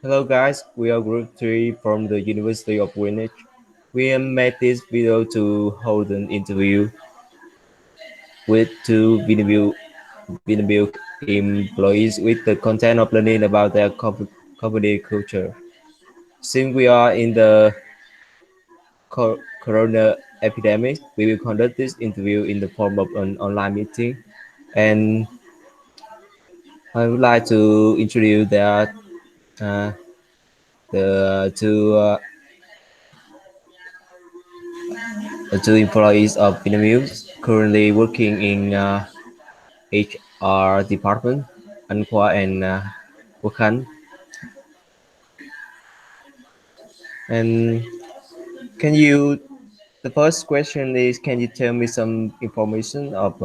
Hello guys, we are group 3 from the University of Greenwich. We have made this video to hold an interview with two Vinamilk employees with the content of learning about their company culture. Since we are in the corona epidemic, we will conduct this interview in the form of an online meeting. And I would like to introduce uh, the two employees of Vinamilk currently working in HR department, Anh Khoa and Quốc Khánh. And can you, the first question is, can you tell me some information of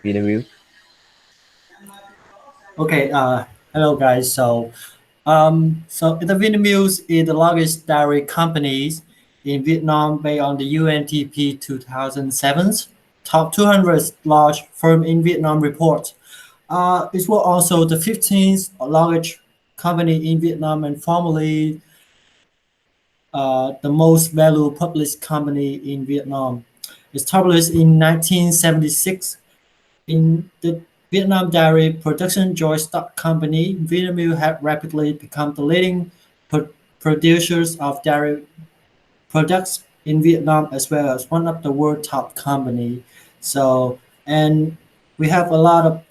Vinamilk? Okay, hello guys. So the Vinamilk is the largest dairy companies in Vietnam based on the UNTP 2007 top 200 large firm in Vietnam report. It was also the 15th largest company in Vietnam and formerly the most valued public company in Vietnam. Established in 1976, in the Vietnam Dairy Production Joint Stock Company, Vinamilk had rapidly become the leading pro- producers of dairy products in Vietnam as well as one of the world top company. And we have a lot of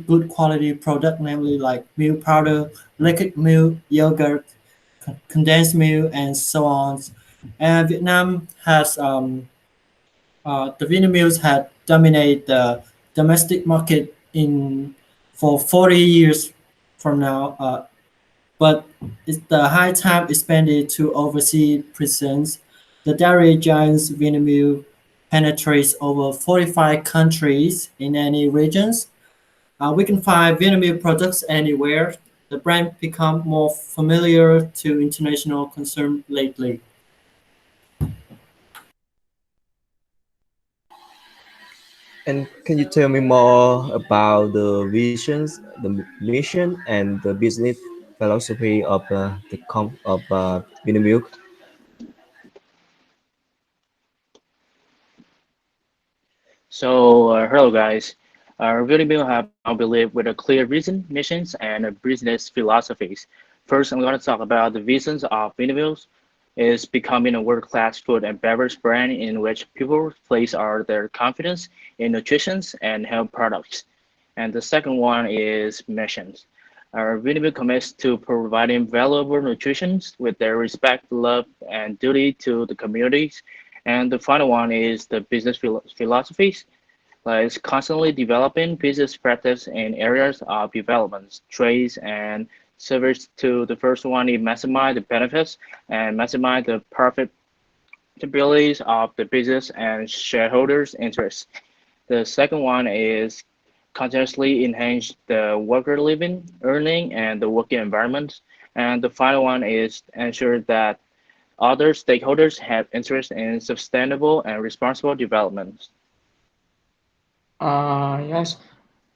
good quality product, namely like milk powder, liquid milk, yogurt, condensed milk, and so on. And Vietnam has the Vinamilk had dominated the domestic market in for 40 years from now, but it's the high time expanded to overseas presence. The dairy giants Vinamilk penetrates over 45 countries in any regions. We can find Vinamilk products anywhere. The brand become more familiar to international consumer lately. And can you tell me more about the visions, the mission, and the business philosophy of Vinamilk? Hello guys. Vinamilk have now believed with a clear vision, missions, and business philosophies. First, I'm going to talk about the visions of Vinamilk is becoming a world-class food and beverage brand in which people place their confidence in nutrition and health products. And the second one is missions. Vinamilk commits to providing valuable nutrition with their respect, love, and duty to the communities. And the final one is the business philosophies. It's constantly developing business practice in areas of development, trades, and service. To the first one is maximize the benefits and maximize the profitability of the business and shareholders' interests. The second one is continuously enhance the worker living, earning, and the working environment. And the final one is ensure that other stakeholders have interest in sustainable and responsible development. Yes.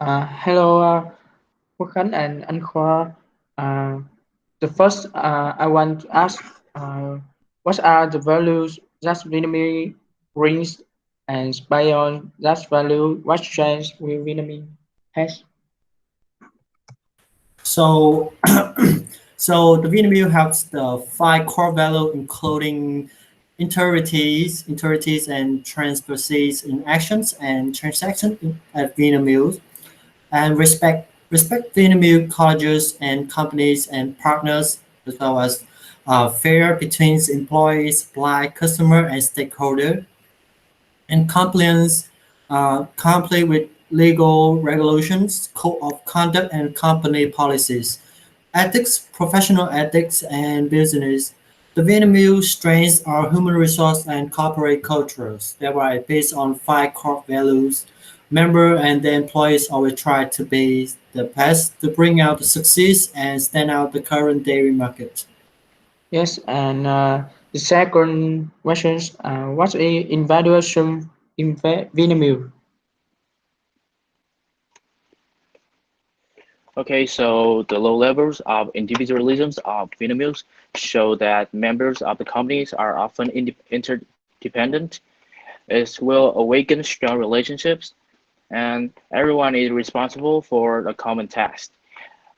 Hello, Quốc Khánh and Anh Khoa. Uh, the first, I want to ask, what are the values that Vietnamese brings, and beyond that value, what change will Vietnamese has? So, so the Vinamilk has the five core values, including integrities, and transparency in actions and transactions at Vinamilk, and respect Vinamilk colleges and companies and partners, as well as fair between employees, supply, customer, and stakeholder, and compliance, comply with legal regulations, code of conduct, and company policies. Ethics, professional ethics, and business. The Vietnamese strengths are human resource and corporate cultures. They are based on five core values. Member and the employees always try to be the best to bring out the success and stand out the current dairy market. Yes, and the second question, what is evaluation in Vietnamese? Okay, so the low levels of individualism of Vinamilk show that members of the companies are often interdependent. It will awaken strong relationships, and everyone is responsible for a common task.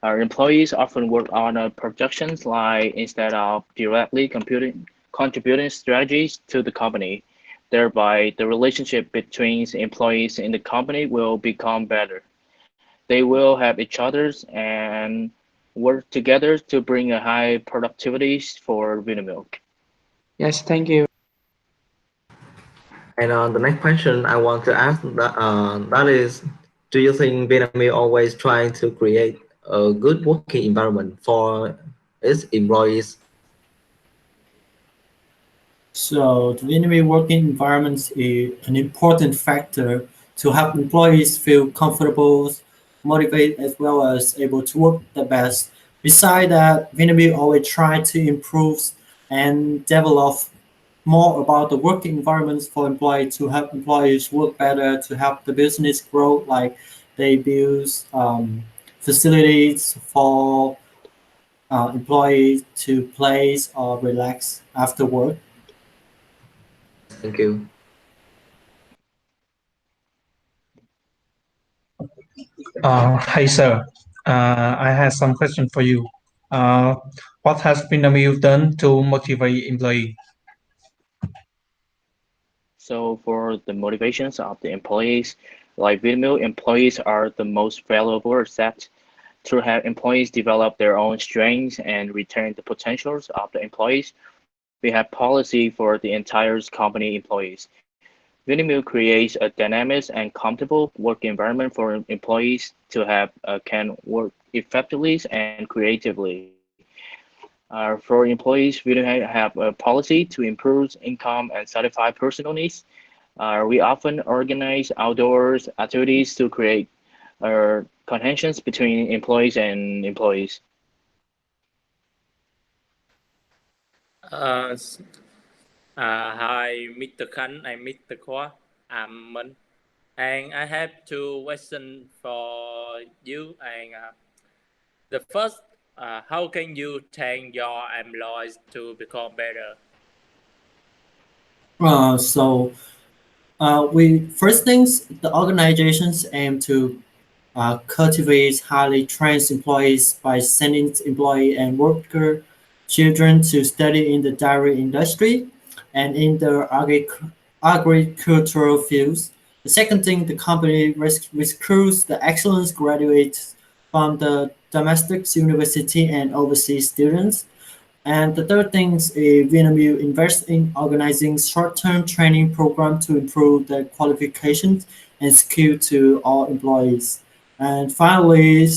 Our employees often work on a projections line instead of directly contributing strategies to the company. Thereby, the relationship between employees in the company will become better. They will help each others and work together to bring a high productivity for Vinamilk. Yes, thank you. And the next question I want to ask that is, do you think Vietnam is always trying to create a good working environment for its employees? So the Vietnamese working environment is an important factor to help employees feel comfortable, motivated, as well as able to work the best. Besides that, Vietnamese always try to improve and develop more about the working environments for employees to help employees work better, to help the business grow, like they build facilities for employees to place or relax after work. Thank you. Hey, sir. I have some question for you. Uh, what has Vinamilk done to motivate employee? So for the motivations of the employees, like Vinamilk employees are the most valuable asset to have employees develop their own strengths and return the potentials of the employees. We have policy for the entire company employees. Vinamilk creates a dynamic and comfortable work environment for employees to have can work effectively and creatively. For employees, we have a policy to improve income and satisfy personal needs. We often organize outdoors activities to create connections between employees and employees. Uh, s- Hi, Mr. Khan and Mr. Khoa. I'm Minh, and I have two questions for you. And the first, how can you train your employees to become better? We first things the organizations aim to cultivate highly trained employees by sending employee and worker children to study in the dairy industry and in the agricultural fields. The second thing, the company recruits the excellence graduates from the domestic university and overseas students. And the third thing is Vinamilk invests in organizing short-term training program to improve the qualifications and skill to all employees. And finally,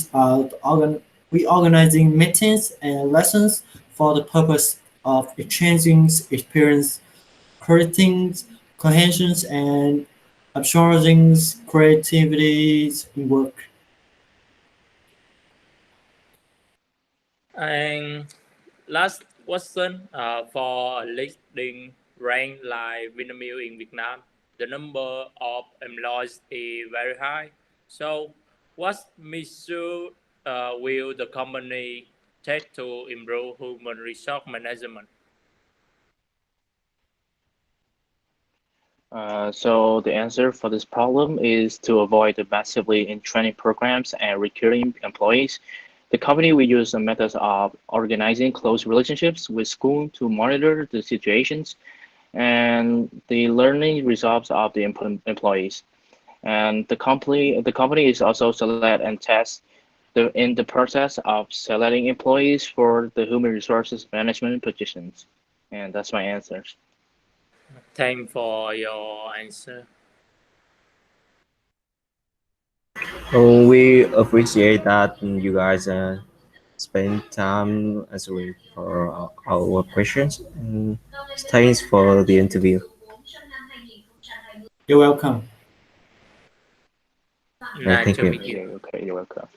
we organizing meetings and lessons for the purpose of exchanging experience, creating cohesion, and absorbing creativity in work. And last question, for a leading rank like Vinamilk in Vietnam, the number of employees is very high. So, what measure will the company take to improve human resource management? So the answer for this problem is to avoid the massively in training programs and recruiting employees. The company will use the methods of organizing close relationships with school to monitor the situations and the learning results of the employees. And the company is also select and test in the process of selecting employees for the human resources management positions. And that's my answer. Thank for your answer. We appreciate that you guys spend time answering for our questions. And thanks for the interview. You're welcome. Nice Thank to you. meet you. Okay, you're welcome.